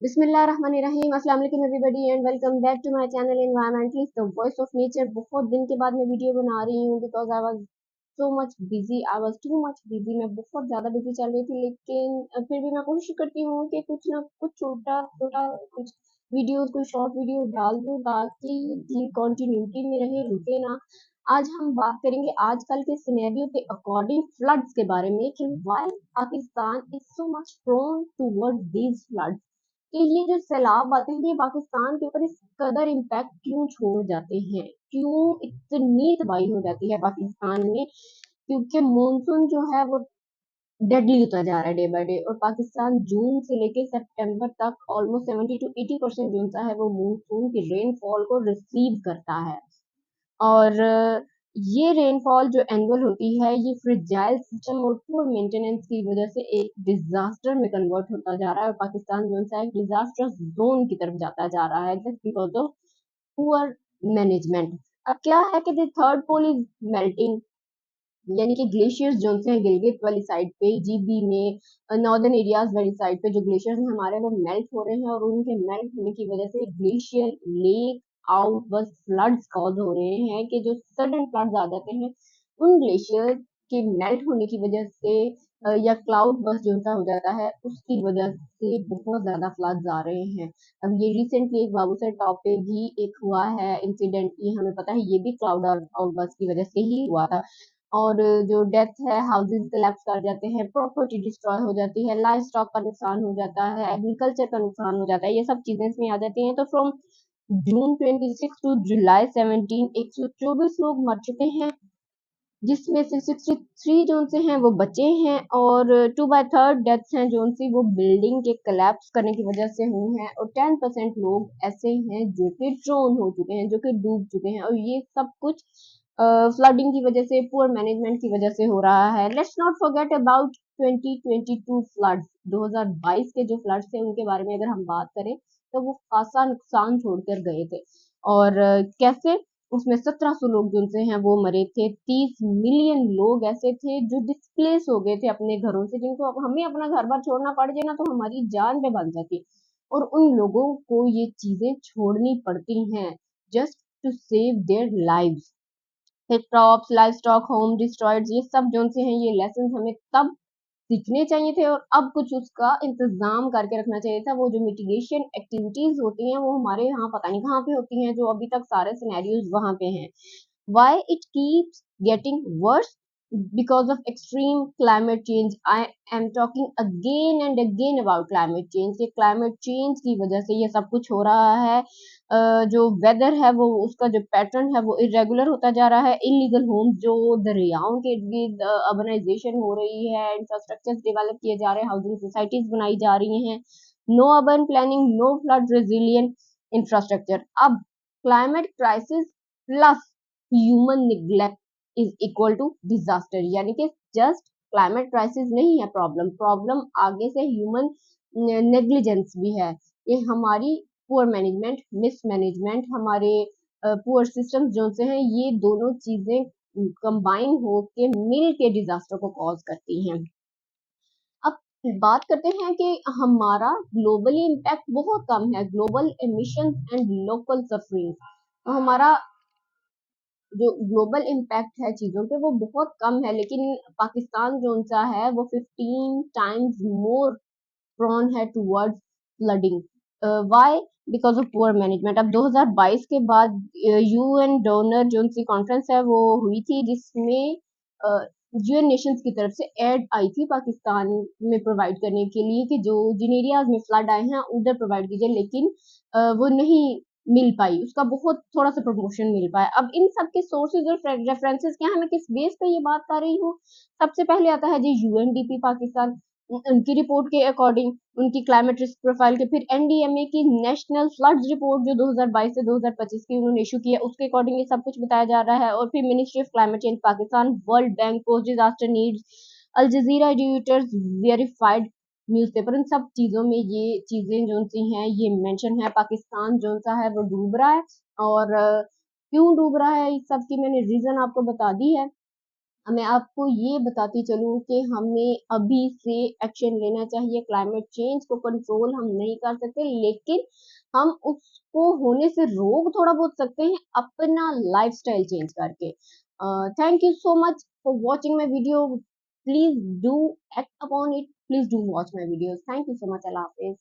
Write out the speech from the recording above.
बिस्मिल्लाहिर्रहमानिर्रहीम। अस्सलाम वालेकुम everybody and welcome back to my channel environmentalist the voice of nature. बहुत दिन के बाद मैं वीडियो बना रही हूँ because I was so much busy, I was too much busy. मैं बहुत ज़्यादा बिजी चल रही थी, लेकिन फिर भी मैं कोशिश करती हूँ कि कुछ ना कुछ छोटा छोटा कुछ वीडियोस, कोई शॉर्ट वीडियो डाल दूँ ताकि ये कंटिन्यूटी में रहे, रुके ना। आज हम बात करेंगे आजकल के सिनेरियो के अकॉर्डिंग फ्लड्स के बारे में कि why Pakistan is so much prone towards these floods, कि ये जो सैलाब आते हैं ये पाकिस्तान के ऊपर इस कदर इम्पैक्ट क्यों छोड़ जाते हैं, क्यों इतनी तबाही हो जाती है पाकिस्तान में। क्योंकि मानसून जो है वो डेडली होता जा रहा है डे बाय डे, और पाकिस्तान जून से लेके सितंबर तक ऑलमोस्ट 70 to 80% जो सा है वो मानसून की रेनफॉल को रिसीव करता है। और ये रेनफॉल जो एनुअल होती है ये फ्रिजाइल सिस्टम और पुअर मेंटेनेंस की वजह से एक डिजास्टर में कन्वर्ट होता जा रहा है, और पाकिस्तान जो है एक डिजास्टर जोन की तरफ जाता जा रहा है just because of poor management. अब क्या है कि the third pole is melting, यानी कि ग्लेशियर्स जो हैं गिलगित वाली साइड पे, जीबी में, नॉर्दर्न एरियाज वाली साइड पे जो ग्लेशियर्स हैं हमारे वो मेल्ट हो रहे हैं, और उनके मेल्ट होने की वजह से ग्लेशियर लेक आउट बस फ्लड्स कॉज हो रहे हैं, कि जो सडन फ्लड्स आ जाते हैं उन ग्लेशियर के मेल्ट होने की वजह से, या क्लाउड बस जो सा हो जाता है उसकी वजह से बहुत ज्यादा फ्लड्स आ रहे हैं। अब ये रिसेंटली एक बाबूसर टॉप पे भी एक हुआ है इंसिडेंट, ये हमें पता है, ये भी क्लाउड आउट बस की वजह से ही हुआ था। और जो डेथ है, हाउसेस कोलैप्स कर जाते हैं, प्रॉपर्टी डिस्ट्रॉय हो जाती है, लाइफ स्टॉक का नुकसान हो जाता है, एग्रीकल्चर का नुकसान हो जाता है, ये सब चीजें इसमें आ जाती हैं। तो फ्रॉम जून 26 टू जुलाई 17 124 लोग मर चुके हैं, जिसमें से 63 जोन से हैं वो बचे हैं, और 2/3 डेथ्स हैं जोन सी वो बिल्डिंग के कोलैप्स करने की वजह से हुई हैं, और 10% लोग ऐसे हैं जो कि ड्रोन हो चुके हैं, जो कि डूब चुके हैं, और ये सब कुछ फ्लडिंग की वजह से, पुअर मैनेजमेंट की वजह से हो रहा है। Let's not forget about 2022 floods. 2022 के जो फ्लड्स थे उनके बारे में अगर हम बात करें तो वो खासा नुकसान छोड़कर गए थे। और कैसे उसमें 1700 लोग जिनसे हैं वो मरे थे, 30 मिलियन लोग ऐसे थे जो डिस्प्लेस हो गए थे अपने घरों से, जिनको अब हमें अपना घर बार छोड़ना पड़ जाए ना तो हमारी जान पे बन जाती, और उन लोगों को ये चीजें छोड़नी पड़ती हैं just to save their lives. Crops, livestock, home destroyed, ये सब जो से हैं ये लेसन हमें तब सीखने चाहिए थे, और अब कुछ उसका इंतजाम करके रखना चाहिए था। वो जो मिटिगेशन एक्टिविटीज होती हैं वो हमारे यहाँ पता नहीं कहाँ पे होती हैं, जो अभी तक सारे सिनेरियोज वहां पे हैं। Why it keeps getting worse? Because of extreme climate change. I am talking again and again about climate change, कि climate change की वजह से ये सब कुछ हो रहा है। जो वेदर है वो उसका जो पैटर्न है वो इरेगुलर होता जा रहा है। इलीगल होम्स जो दरियाओं के इर्द गिर्द, अर्बनाइजेशन हो रही है, इंफ्रास्ट्रक्चर डेवलप किए जा रहे हैं, हाउसिंग सोसाइटीज बनाई जा रही हैं, no urban planning, no flood resilient infrastructure. अब climate crisis plus human neglect is equal to disaster, यानी कि जस्ट क्लाइमेट क्राइसिस नहीं है प्रॉब्लम, प्रॉब्लम आगे से ह्यूमन नेग्लिजेंस भी है। ये हमारी पुअर मैनेजमेंट, मिसमैनेजमेंट, हमारे पुअर सिस्टम जो से हैं, ये दोनों चीजें कंबाइन हो के मिल के डिजास्टर को कॉज करती हैं। अब बात करते हैं कि हमारा ग्लोबली इम्पैक्ट बहुत कम है, global emission and local suffering. हमारा जो ग्लोबल इम्पैक्ट है चीजों पे वो बहुत कम है, लेकिन पाकिस्तान जो सा है वो 15 टाइम्स मोर prone है towards flooding. Why? Because of poor management. अब 2022 के बाद यूएन डोनर जो सी कॉन्फ्रेंस है वो हुई थी, जिसमें यूएन नेशंस की तरफ से एड आई थी पाकिस्तान में प्रोवाइड करने के लिए, कि जो जिन एरियाज में फ्लड आए हैं उधर प्रोवाइड कीजिए, लेकिन वो नहीं मिल पाई, उसका बहुत थोड़ा सा प्रमोशन मिल पाया। अब इन सब के सोर्सेज और रेफरेंसेस क्या है, मैं किस बेस पे ये बात कर रही हूँ। सबसे पहले आता है जी यूएनडीपी पाकिस्तान, उनकी रिपोर्ट के अकॉर्डिंग, उनकी क्लाइमेट रिस्क प्रोफाइल के, फिर एनडीएमए की नेशनल फ्लड्स रिपोर्ट जो 2022 से 2025 की उन्होंने इशू किया, उसके अकॉर्डिंग ये सब कुछ बताया जा रहा है। और फिर ministry of climate change Pakistan, world bank, post disaster needs, Al Jazeera editors, verified newspaper, इन सब चीजों में ये चीजें जो सी हैं ये मेंशन है। पाकिस्तान जो सा है वो डूब रहा है, और क्यों डूब रहा है इस सब की मैंने रीजन आपको बता दी है। मैं आपको ये बताती चलूँ कि हमें अभी से एक्शन लेना चाहिए। क्लाइमेट चेंज को कंट्रोल हम नहीं कर सकते, लेकिन हम उसको होने से रोक थोड़ा बहुत सकते हैं अपना लाइफस्टाइल चेंज करके। Thank you so much for watching my video. Please do act upon it, please do watch my videos. Thank you so much. Allah Hafiz.